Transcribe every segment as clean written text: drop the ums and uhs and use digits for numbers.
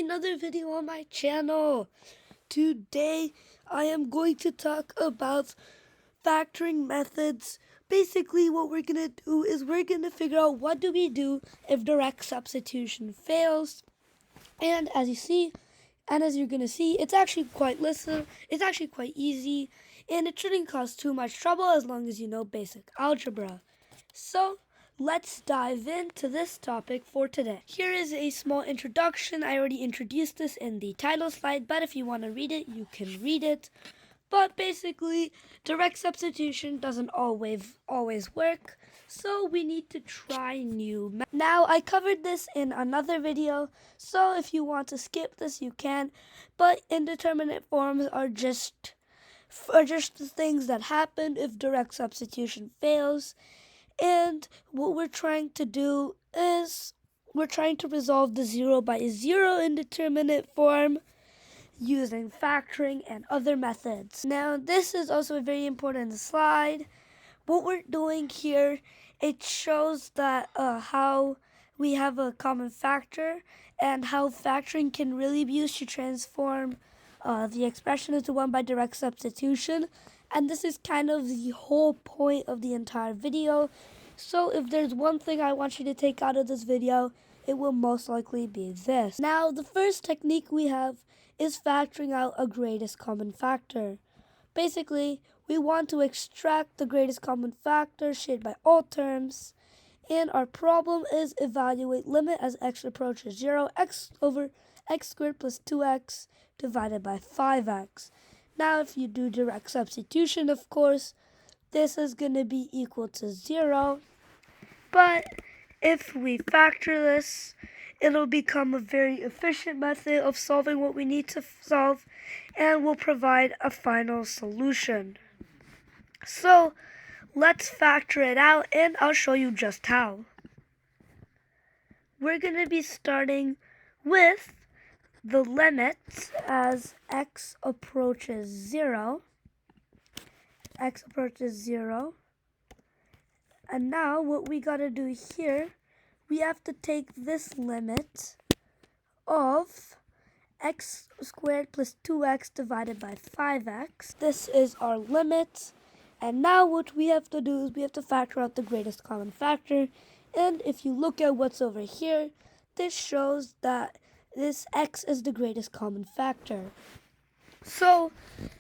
another video on my channel. Today I am going to talk about factoring methods. Basically what we're going to do is we're going to figure out what do we do if direct substitution fails. And as you're going to see, it's actually quite easy, and it shouldn't cause too much trouble as long as you know basic algebra. So let's dive into this topic for today. Here is a small introduction. I already introduced this in the title slide, but if you want to read it, you can read it. But basically, direct substitution doesn't always work, so we need to try new methods. Now, I covered this in another video, so if you want to skip this, you can. But indeterminate forms are just the things that happen if direct substitution fails. And what we're trying to do is we're trying to resolve the 0 by 0 indeterminate form using factoring and other methods. Now, this is also a very important slide. What we're doing here, it shows that how we have a common factor and how factoring can really be used to transform the expression into one by direct substitution. And this is kind of the whole point of the entire video. So if there's one thing I want you to take out of this video, it will most likely be this. Now, the first technique we have is factoring out a greatest common factor. Basically, we want to extract the greatest common factor shared by all terms. And our problem is evaluate limit as x approaches 0, x over x squared plus 2x divided by 5x. Now, if you do direct substitution, of course, this is going to be equal to 0. But if we factor this, it'll become a very efficient method of solving what we need to solve and will provide a final solution. So let's factor it out, and I'll show you just how. We're going to be starting with the limit as x approaches 0. And now what we got to do here, we have to take this limit of x squared plus 2x divided by 5x. This is our limit. And now what we have to do is we have to factor out the greatest common factor. And if you look at what's over here, this shows that this x is the greatest common factor. So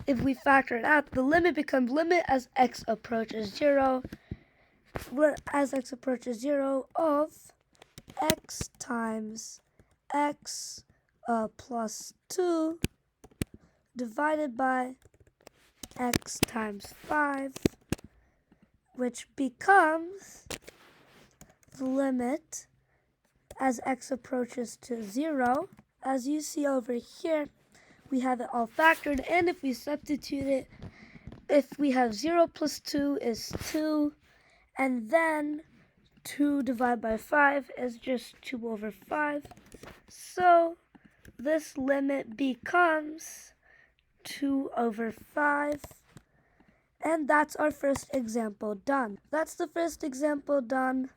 if we factor it out, the limit becomes limit as x approaches 0. As x approaches 0 of x times x plus 2 divided by x times 5, which becomes the limit as x approaches to 0. As you see over here, we have it all factored, and if we substitute it, if we have 0 plus 2 is 2, and then 2 divided by 5 is just 2 over 5. So this limit becomes 2 over 5. And that's our first example done. That's the first example done.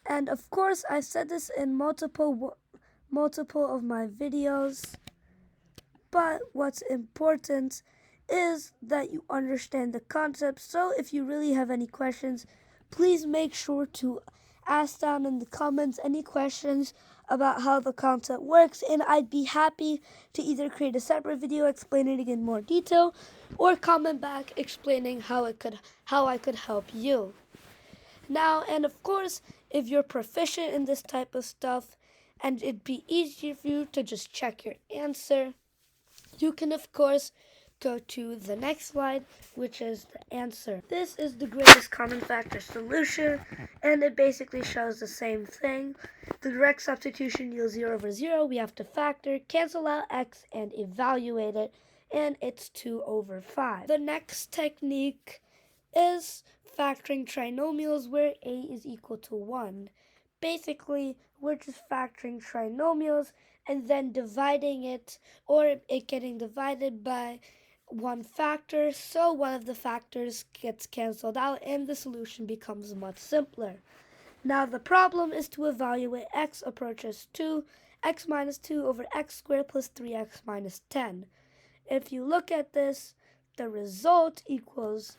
And of course, I said this in multiple of my videos. But what's important is that you understand the concept. So if you really have any questions, please make sure to ask down in the comments any questions about how the concept works, and I'd be happy to either create a separate video explaining it in more detail or comment back explaining how I could help you. Now, and of course, if you're proficient in this type of stuff and it'd be easier for you to just check your answer, you can of course go to the next slide, which is the answer. This is the greatest common factor solution, and it basically shows the same thing. The direct substitution yields 0 over 0. We have to factor, cancel out x, and evaluate it, and it's 2 over 5. The next technique is factoring trinomials where a is equal to 1. Basically, we're just factoring trinomials and then dividing it, or it getting divided by one factor, so one of the factors gets canceled out and the solution becomes much simpler. Now the problem is to evaluate x approaches 2 x minus 2 over x squared plus 3x minus 10. If you look at this, the result equals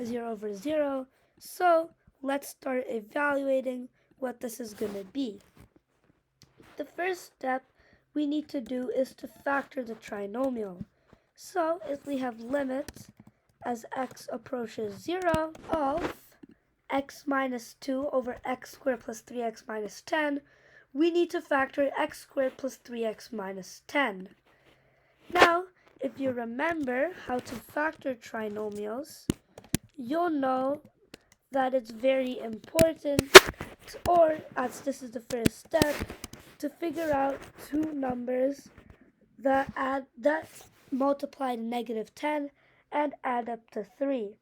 0 over 0. So let's start evaluating what this is going to be. The first step we need to do is to factor the trinomial. So if we have limits as x approaches 0 of x minus 2 over x squared plus 3x minus 10, we need to factor x squared plus 3x minus 10. Now, if you remember how to factor trinomials, you'll know that it's very important, or as this is the first step, to figure out two numbers that multiply to negative 10 and add up to 3.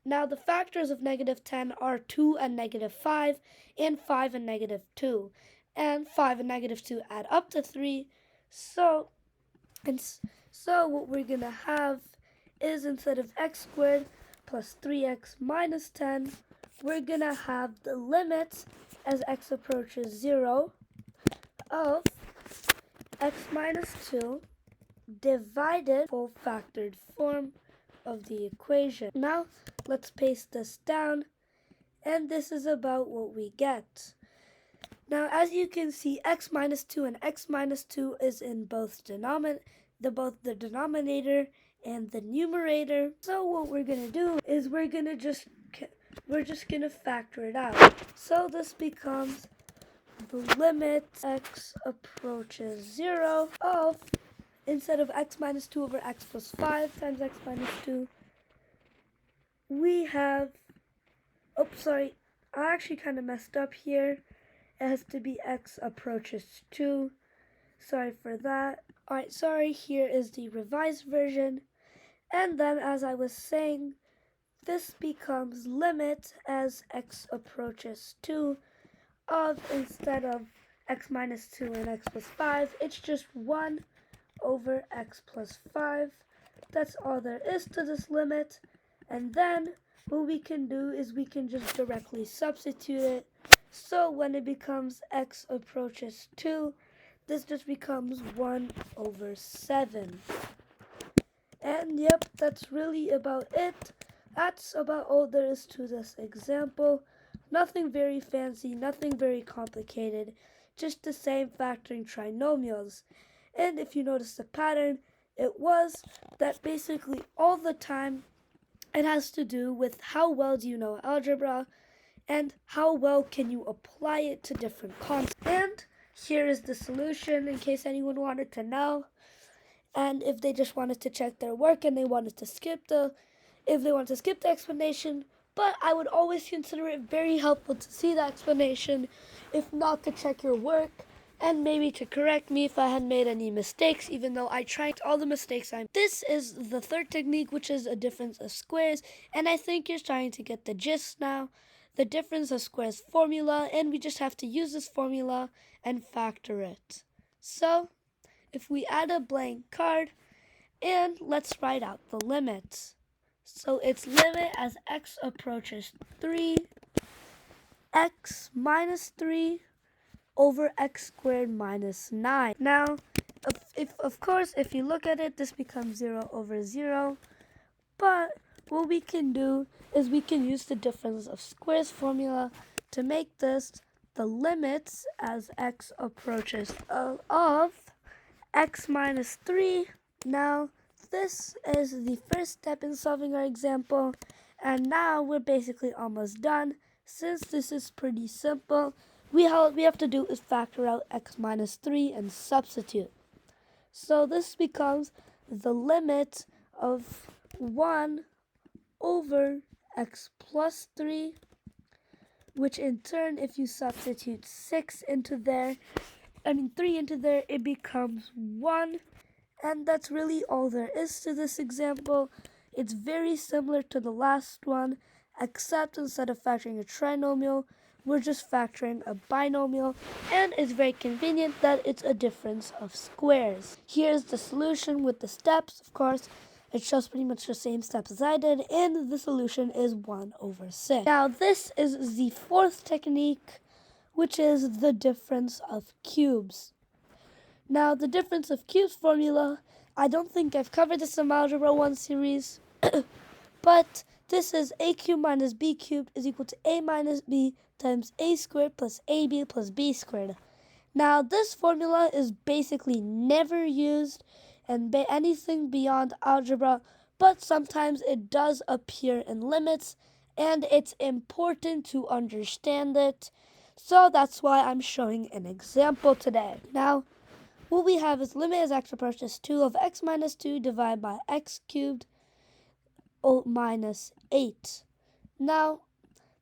Now the factors of negative 10 are 2 and negative 5 and 5 and negative 2. And 5 and negative 2 add up to 3. So what we're going to have is, instead of x squared plus 3x minus 10, we're going to have the limit as x approaches 0 of x minus 2 divided full factored form of the equation. Now let's paste this down, and this is about what we get. Now as you can see, x minus 2 and x minus 2 is in both the denominator and the numerator. So what we're going to do is we're just going to factor it out. So this becomes the limit x approaches 0 of, instead of x minus 2 over x plus 5 times x minus 2, we have, I actually kind of messed up here. It has to be x approaches 2. Sorry for that. Alright, sorry, here is the revised version. And then, as I was saying, this becomes limit as x approaches 2 of, instead of x minus 2 and x plus 5, it's just 1 over x plus 5. That's all there is to this limit. And then what we can do is we can just directly substitute it. So when it becomes x approaches 2, this just becomes 1 over 7. And yep, that's really about it. That's about all there is to this example. Nothing very fancy, nothing very complicated, just the same factoring trinomials. And if you notice the pattern, it was that basically all the time it has to do with how well do you know algebra and how well can you apply it to different concepts. And here is the solution in case anyone wanted to know. And if they just wanted to check their work and they wanted to skip the explanation, but I would always consider it very helpful to see the explanation, if not to check your work, and maybe to correct me if I had made any mistakes, even though I tried all the mistakes I made. This is the third technique, which is a difference of squares, and I think you're starting to get the gist now. The difference of squares formula, and we just have to use this formula and factor it. So, if we add a blank card, and let's write out the limits. So its limit as x approaches 3, x minus 3 over x squared minus 9. Now, if you look at it, this becomes 0 over 0. But what we can do is we can use the difference of squares formula to make this the limits as x approaches of x minus 3. Now, this is the first step in solving our example, and now we're basically almost done. Since this is pretty simple, we have to do is factor out x minus 3 and substitute. So this becomes the limit of 1 over x plus 3, which in turn, if you substitute 3 into there, it becomes 1. And that's really all there is to this example. It's very similar to the last one, except instead of factoring a trinomial, we're just factoring a binomial, and it's very convenient that it's a difference of squares. Here's the solution with the steps. Of course, it's just pretty much the same steps as I did, and the solution is 1 over 6. Now, this is the fourth technique, which is the difference of cubes. Now, the difference of cubes formula, I don't think I've covered this in my Algebra 1 series, but this is a cubed minus b cubed is equal to a minus b times a squared plus ab plus b squared. Now, this formula is basically never used in anything beyond algebra, but sometimes it does appear in limits, and it's important to understand it. So that's why I'm showing an example today. Now, what we have is limit as x approaches 2 of x minus 2 divided by x cubed minus 8. Now,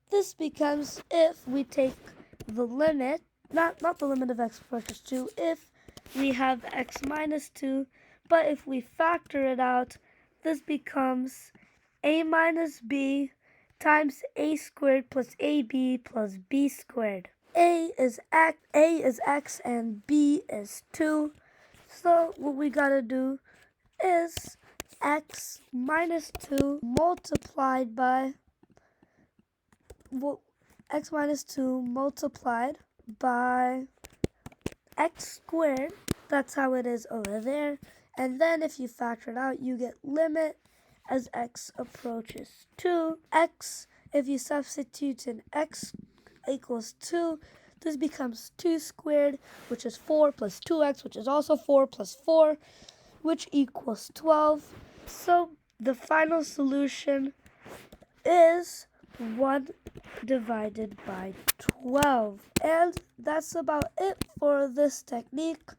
this becomes if we take the limit, not the limit of x approaches 2, if we have x minus 2, but if we factor it out, this becomes a minus b times a squared plus ab plus b squared. A is x and b is 2. So what we gotta do is x minus 2 multiplied by x minus 2 multiplied by x squared. That's how it is over there. And then if you factor it out, you get limit as x approaches 2. X, if you substitute in x equals 2, this becomes 2 squared, which is 4, plus 2x, which is also 4, plus 4, which equals 12. So the final solution is 1 divided by 12. And that's about it for this technique.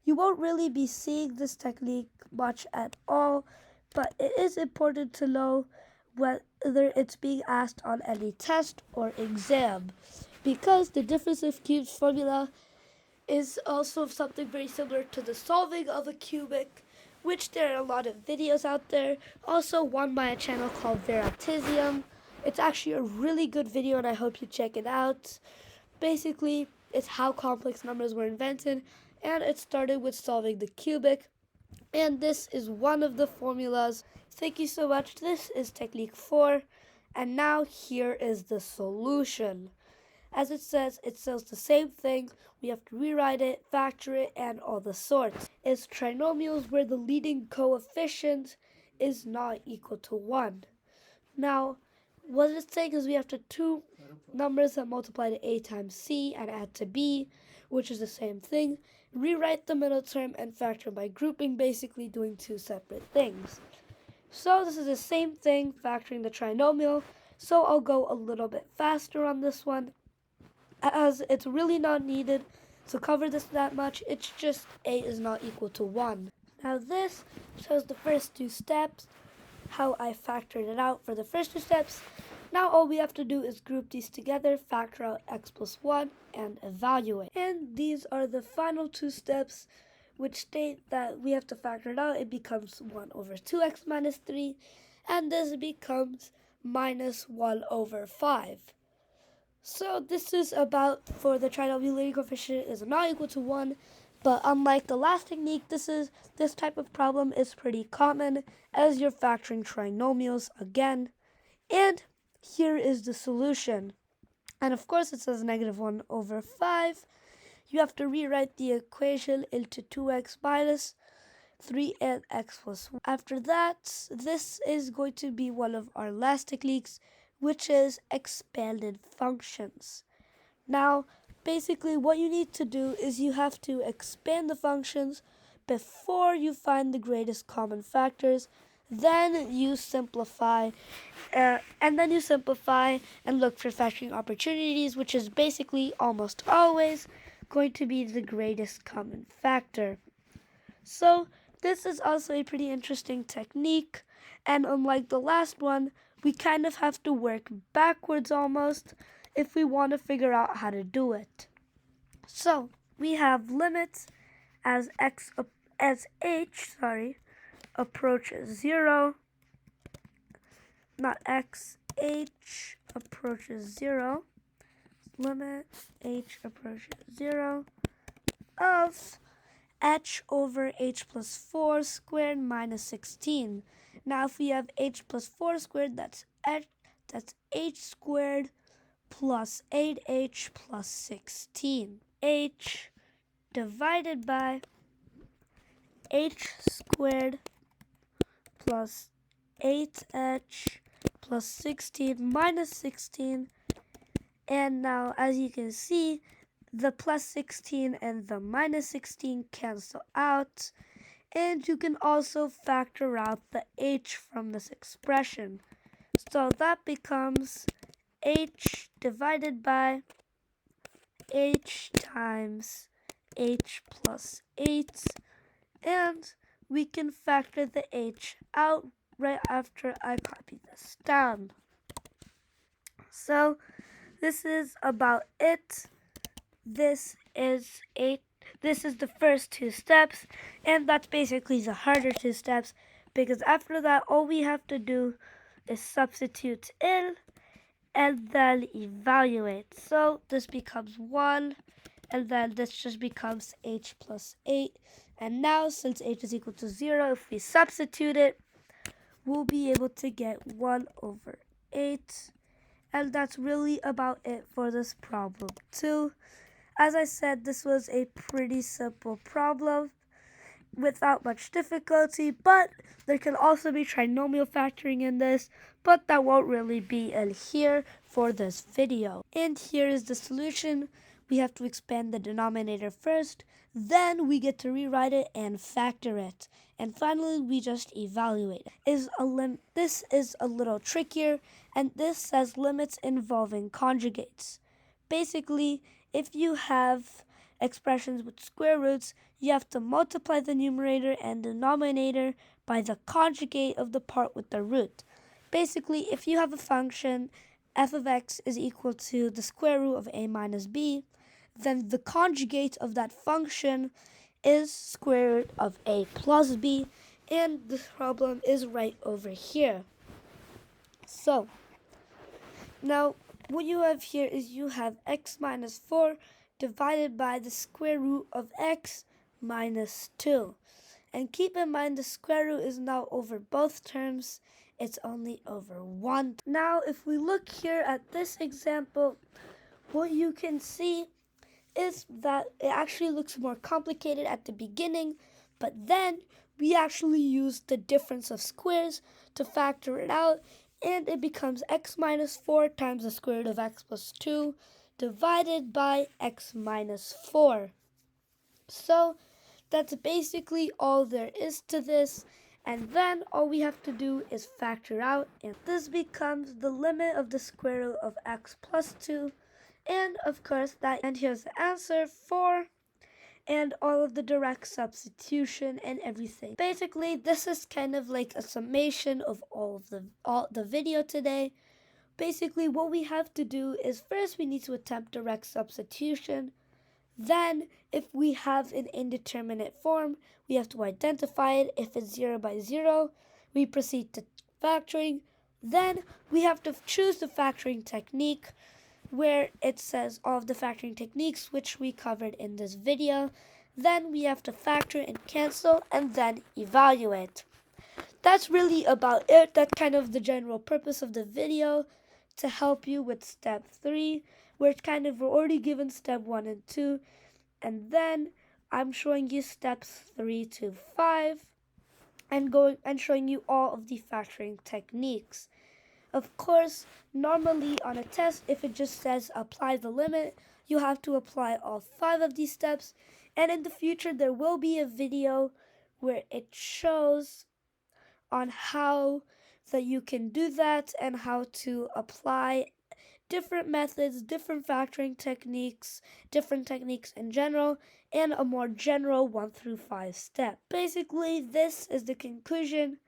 You won't really be seeing this technique much at all, but it is important to know whether it's being asked on any test or exam, because the difference of cubes formula is also something very similar to the solving of a cubic, which there are a lot of videos out there. Also one by a channel called Veritasium. It's actually a really good video and I hope you check it out. Basically, it's how complex numbers were invented, and it started with solving the cubic. And this is one of the formulas. Thank you so much. This is technique 4. And now here is the solution. As it says the same thing. We have to rewrite it, factor it, and all the sorts. It's trinomials where the leading coefficient is not equal to 1. Now, what it's saying is we have to two numbers that multiply to a times c and add to b, which is the same thing. Rewrite the middle term and factor by grouping, basically doing two separate things. So this is the same thing, factoring the trinomial. So I'll go a little bit faster on this one, as it's really not needed to cover this that much. It's just a is not equal to 1. Now this shows the first two steps, how I factored it out for the first two steps. Now all we have to do is group these together, factor out x plus 1, and evaluate. And these are the final two steps, which state that we have to factor it out. It becomes 1 over 2x minus 3, and this becomes minus 1 over 5. So this is about for the trinomial leading coefficient is not equal to 1, but unlike the last technique, this type of problem is pretty common as you're factoring trinomials again. And here is the solution. And of course it says negative 1 over 5. You have to rewrite the equation into 2x minus 3 and x plus 1. After that, this is going to be one of our last techniques, which is expanded functions. Now, basically what you need to do is you have to expand the functions before you find the greatest common factors. Then you simplify, and look for factoring opportunities, which is basically almost always going to be the greatest common factor. So this is also a pretty interesting technique, and unlike the last one, we kind of have to work backwards almost if we want to figure out how to do it. So we have limits as h approaches 0, not x, h approaches 0, limit h approaches 0 of h over h plus 4 squared minus 16. Now if we have h plus 4 squared, that's h squared plus 8h plus 16. H divided by h squared plus 8h plus 16 minus 16. And now, as you can see, the plus 16 and the minus 16 cancel out. And you can also factor out the h from this expression. So that becomes h divided by h times h plus 8. And we can factor the h out right after I copy this down. So this is about it. This is the first two steps, and that's basically the harder two steps, because after that all we have to do is substitute in and then evaluate. So this becomes 1, and then this just becomes h plus 8. And now, since h is equal to 0, if we substitute it, we'll be able to get 1 over 8. And that's really about it for this problem 2. As I said, this was a pretty simple problem without much difficulty, but there can also be trinomial factoring in this, but that won't really be in here for this video. And here is the solution. We have to expand the denominator first, then we get to rewrite it and factor it, and finally we just evaluate it. This is a little trickier, and this says limits involving conjugates. Basically, if you have expressions with square roots, you have to multiply the numerator and denominator by the conjugate of the part with the root. Basically, if you have a function f of x is equal to the square root of a minus b, then the conjugate of that function is square root of a plus b, and this problem is right over here. So now what you have here is you have x minus 4 divided by the square root of x minus 2. And keep in mind the square root is now over both terms. It's only over one. Now if we look here at this example, what you can see is that it actually looks more complicated at the beginning, but then we actually use the difference of squares to factor it out, and it becomes x minus 4 times the square root of x plus 2 divided by x minus 4. So that's basically all there is to this, and then all we have to do is factor out, and this becomes the limit of the square root of x plus 2, and of course and here's the answer 4, and all of the direct substitution and everything. Basically, this is kind of like a summation of all the video today. Basically, what we have to do is first we need to attempt direct substitution. Then, if we have an indeterminate form, we have to identify it. If it's 0 by 0, we proceed to factoring. Then, we have to choose the factoring technique, where it says all of the factoring techniques, which we covered in this video. Then we have to factor and cancel, and then evaluate. That's really about it. That's kind of the general purpose of the video, to help you with step 3, where it's kind of we're already given step 1 and 2, and then I'm showing you steps 3 to 5, and showing you all of the factoring techniques. Of course, normally on a test, if it just says apply the limit, you have to apply all 5 of these steps. And in the future, there will be a video where it shows on how that you can do that and how to apply different methods, different factoring techniques, different techniques in general, and a more general 1 through 5 step. Basically, this is the conclusion.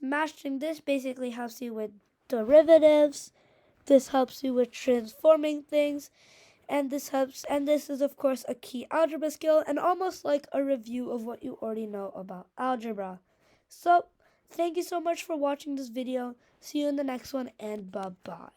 Mastering this basically helps you with derivatives. This helps you with transforming things, and this is of course a key algebra skill, and almost like a review of what you already know about algebra. So thank you so much for watching this video. See you in the next one, and bye bye.